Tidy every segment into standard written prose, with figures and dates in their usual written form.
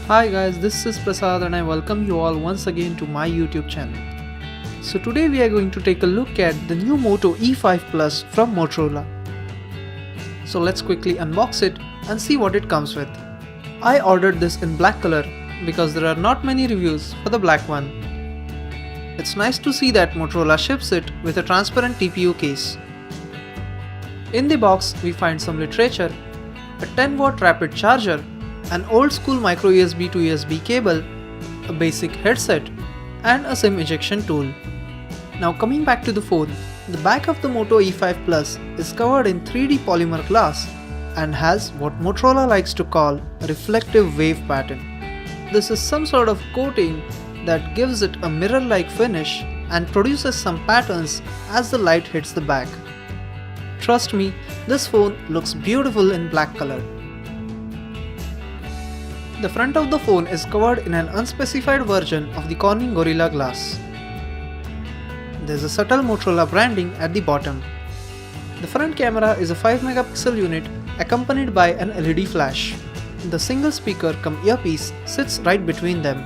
Hi guys, this is Prasad and I welcome you all once again to my YouTube channel. So today we are going to take a look at the new Moto E5 Plus from Motorola. So let's quickly unbox it and see what it comes with. I ordered this in black color because there are not many reviews for the black one. It's nice to see that Motorola ships it with a transparent TPU case. In the box we find some literature, a 10-watt rapid charger, an old school micro USB to USB cable, a basic headset, and a SIM ejection tool. Now coming back to the phone, the back of the Moto E5 Plus is covered in 3D polymer glass and has what Motorola likes to call a reflective wave pattern. This is some sort of coating that gives it a mirror-like finish and produces some patterns as the light hits the back. Trust me, this phone looks beautiful in black color. The front of the phone is covered in an unspecified version of the Corning Gorilla Glass. There's a subtle Motorola branding at the bottom. The front camera is a 5-megapixel unit accompanied by an LED flash. The single speaker cum earpiece sits right between them.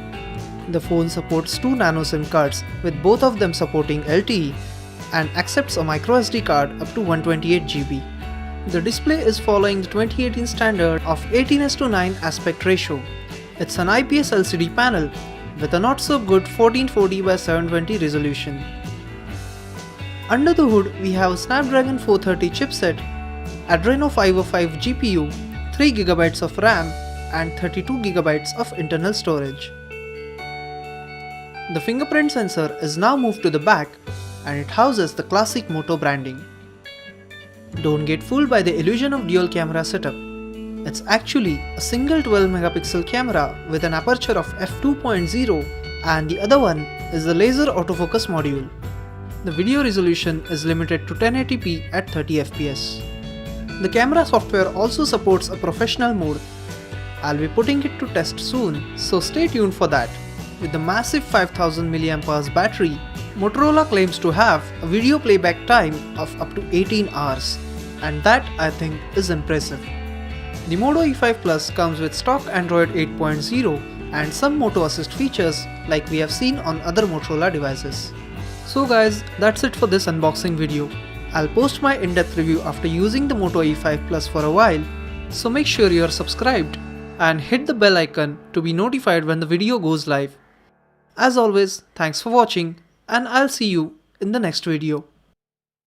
The phone supports 2 nano SIM cards with both of them supporting LTE and accepts a microSD card up to 128 GB. The display is following the 2018 standard of 18:9 aspect ratio. It's an IPS LCD panel with a not so good 1440x720 resolution. Under the hood we have a Snapdragon 430 chipset, Adreno 505 GPU, 3GB of RAM and 32GB of internal storage. The fingerprint sensor is now moved to the back and it houses the classic Moto branding. Don't get fooled by the illusion of dual camera setup. It's actually a single 12-megapixel camera with an aperture of f2.0 and the other one is the laser autofocus module. The video resolution is limited to 1080p at 30 fps. The camera software also supports a professional mode. I'll be putting it to test soon, so stay tuned for that. With the massive 5000 mAh battery, Motorola claims to have a video playback time of up to 18 hours. And that I think is impressive. The Moto E5 Plus comes with stock Android 8.0 and some Moto Assist features like we have seen on other Motorola devices. So guys, that's it for this unboxing video. I'll post my in-depth review after using the Moto E5 Plus for a while, so make sure you're subscribed and hit the bell icon to be notified when the video goes live. As always, thanks for watching and I'll see you in the next video.